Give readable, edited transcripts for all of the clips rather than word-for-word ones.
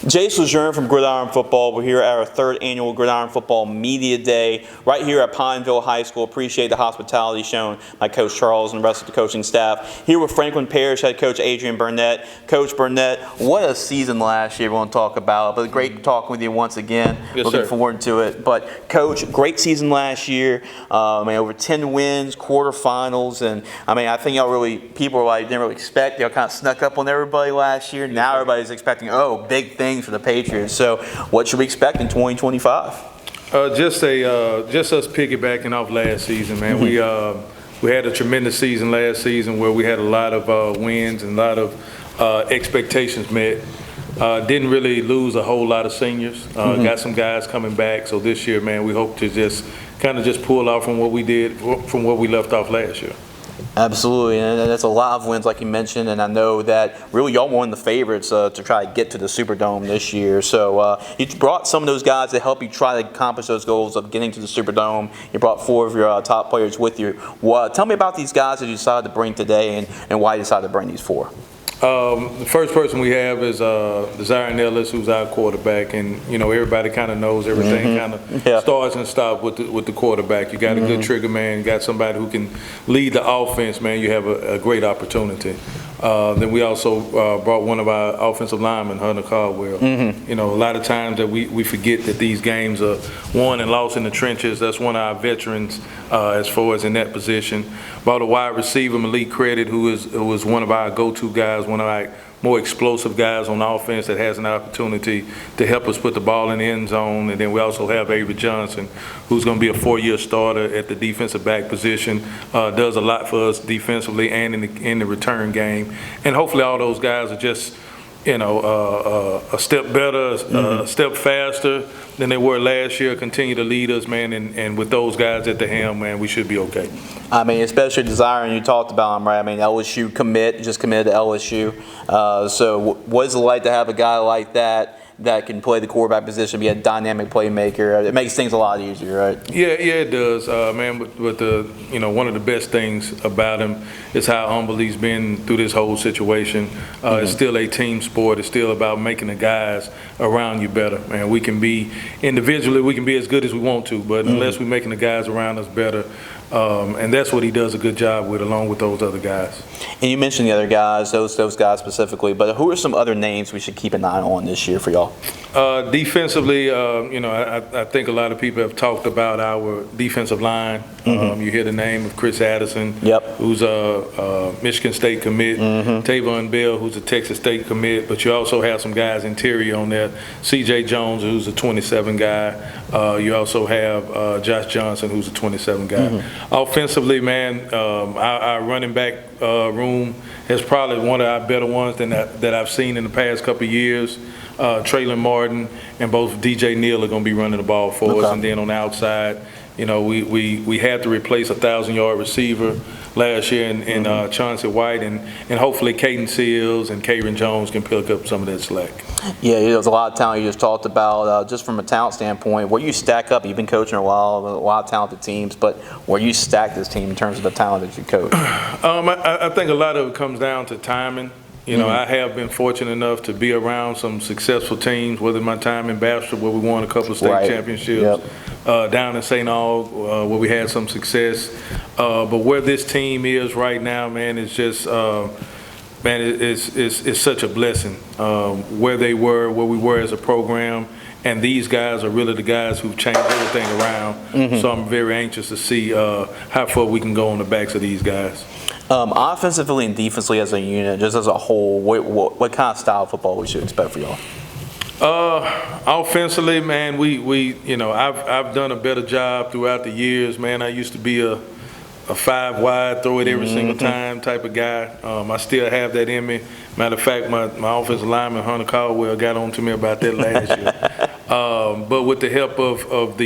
Jace Lejeune from Gridiron Football. We're here at our third annual Gridiron Football Media Day right here at Pineville High School. Appreciate the hospitality shown by Coach Charles and the rest of the coaching staff. Here with Franklin Parish head coach Adrian Burnette. Coach Burnette, what a season last year we want to talk about, but great talking with you once again. Yes, Looking sir. forward to it. But Coach, great season last year. Over 10 wins, quarterfinals, and I think people didn't really expect. Y'all kind of snuck up on everybody last year. Now everybody's expecting big things for the Patriots. So what should we expect in 2025? Just us piggybacking off last season, man. We had a tremendous season last season where we had a lot of wins and a lot of expectations met. Didn't really lose a whole lot of seniors. Got some guys coming back. So this year, man, we hope to just pull off from what we did, from what we left off last year. Absolutely, and that's a lot of wins like you mentioned, and I know that really y'all were one of the favorites to try to get to the Superdome this year. So you brought some of those guys to help you try to accomplish those goals of getting to the Superdome. You brought 4 of your top players with you. Tell me about these guys that you decided to bring today and why you decided to bring these 4. The first person we have is Zion Ellis, who's our quarterback, and everybody kind of knows everything. Starts and stops with the quarterback. You got a good trigger man. You got somebody who can lead the offense, man. You have a great opportunity. Then we also brought one of our offensive linemen, Hunter Caldwell. A lot of times that we forget that these games are won and lost in the trenches. That's one of our veterans as far as in that position. Brought a wide receiver, Malik Credit, who was one of our go-to guys, one of our more explosive guys on offense that has an opportunity to help us put the ball in the end zone. And then we also have Avery Johnson, who's going to be a 4-year starter at the defensive back position. Does a lot for us defensively and in the return game. And hopefully all those guys are just a step better, a step faster than they were last year, continue to lead us, man, and with those guys at the helm, man, we should be okay. Especially Desire, and you talked about him, right? LSU just committed to LSU. So what is it like to have a guy like that can play the quarterback position, be a dynamic playmaker? It makes things a lot easier, right? Yeah, it does, man. But one of the best things about him is how humble he's been through this whole situation. It's still a team sport. It's still about making the guys around you better, man. We can be individually, we can be as good as we want to, but unless we're making the guys around us better. And that's what he does a good job with, along with those other guys. And you mentioned the other guys, those guys specifically, but who are some other names we should keep an eye on this year for y'all? Defensively, I think a lot of people have talked about our defensive line. You hear the name of Chris Addison, who's a Michigan State commit, Tavon Bell, who's a Texas State commit, but you also have some guys interior on there. C.J. Jones, who's a 27 guy. You also have Josh Johnson, who's a 27 guy. Offensively, man, our running back room is probably one of our better ones that I've seen in the past couple of years. Traylon Martin and both DJ Neal are going to be running the ball for us. And then on the outside, we had to replace a 1,000-yard receiver last year in Chauncey White, and hopefully Caden Seals and Kayron Jones can pick up some of that slack. Yeah, there's a lot of talent you just talked about. Just from a talent standpoint, where you stack up, you've been coaching a while, a lot of talented teams, but where you stack this team in terms of the talent that you coach? I think a lot of it comes down to timing. I have been fortunate enough to be around some successful teams, whether my time in basketball, where we won a couple of state championships, down in St. Aug, where we had some success. But where this team is right now, man, is just it's such a blessing. Where they were, where we were as a program, and these guys are really the guys who've changed everything around. So I'm very anxious to see how far we can go on the backs of these guys. Offensively and defensively as a unit, just as a whole, what kind of style of football we should expect for y'all? Offensively, man, I've done a better job throughout the years, man. I used to be a 5 wide, throw it every single time type of guy. I still have that in me. Matter of fact, my offensive lineman, Hunter Caldwell, got on to me about that last year. But with the help of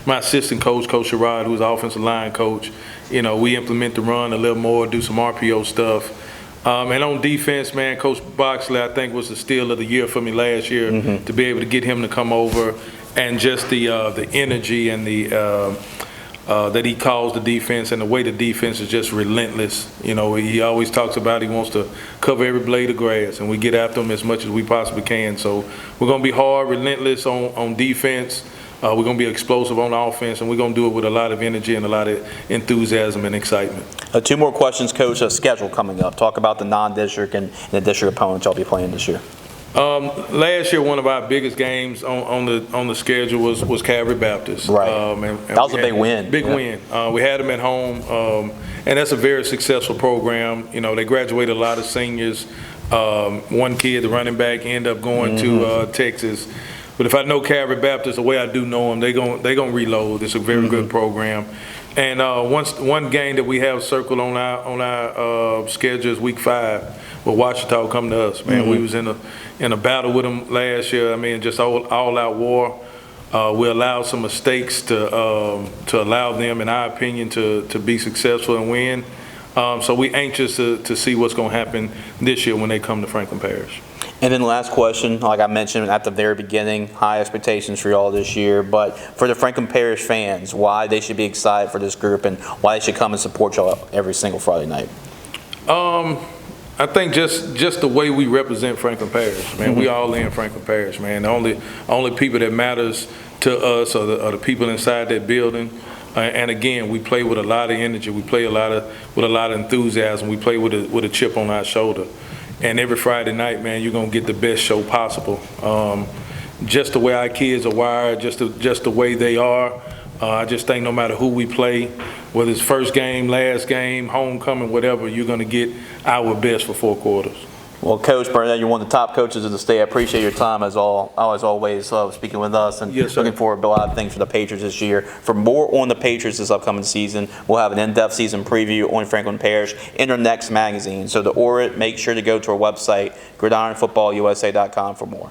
my assistant coach, Coach Sherrod, who's the offensive line coach, we implement the run a little more, do some RPO stuff. And on defense, man, Coach Boxley, I think, was the steal of the year for me last year, to be able to get him to come over, and just the energy and the that he calls the defense, and the way the defense is just relentless. You know, he always talks about he wants to cover every blade of grass, and we get after him as much as we possibly can. So we're going to be hard, relentless on defense. We're going to be explosive on offense, and we're going to do it with a lot of energy and a lot of enthusiasm and excitement. 2 more questions, Coach. Schedule coming up. Talk about the non-district and the district opponents y'all be playing this year. Last year, one of our biggest games on the schedule was Calvary Baptist. Right. And that was a big win. Big win. We had them at home, and that's a very successful program. You know, they graduated a lot of seniors. One kid, the running back, ended up going to Texas. But if I know Calvary Baptist the way I do know them, they gonna reload. It's a very good program. And one game that we have circled on our schedule is Week 5. But Ouachita come to us, man. We was in a battle with them last year. I mean, just all out war. We allowed some mistakes to allow them, in our opinion, to be successful and win. So we anxious to see what's going to happen this year when they come to Franklin Parish. And then last question, like I mentioned at the very beginning, high expectations for y'all this year. But for the Franklin Parish fans, why they should be excited for this group and why they should come and support y'all every single Friday night? I think just the way we represent Franklin Parish, man. We all in Franklin Parish, man. The only people that matters to us are the people inside that building. And again, we play with a lot of energy. We play with a lot of enthusiasm. We play with a chip on our shoulder. And every Friday night, man, you're gonna get the best show possible. Just the way our kids are wired, just the way they are. I just think no matter who we play, whether it's first game, last game, homecoming, whatever, you're going to get our best for 4 quarters. Well, Coach Burnette, you're one of the top coaches of the state. I appreciate your time as always speaking with us, and yes, sir. Looking forward to a lot of things for the Patriots this year. For more on the Patriots this upcoming season, we'll have an in-depth season preview on Franklin Parish in our next magazine. So to order it, make sure to go to our website, gridironfootballusa.com for more.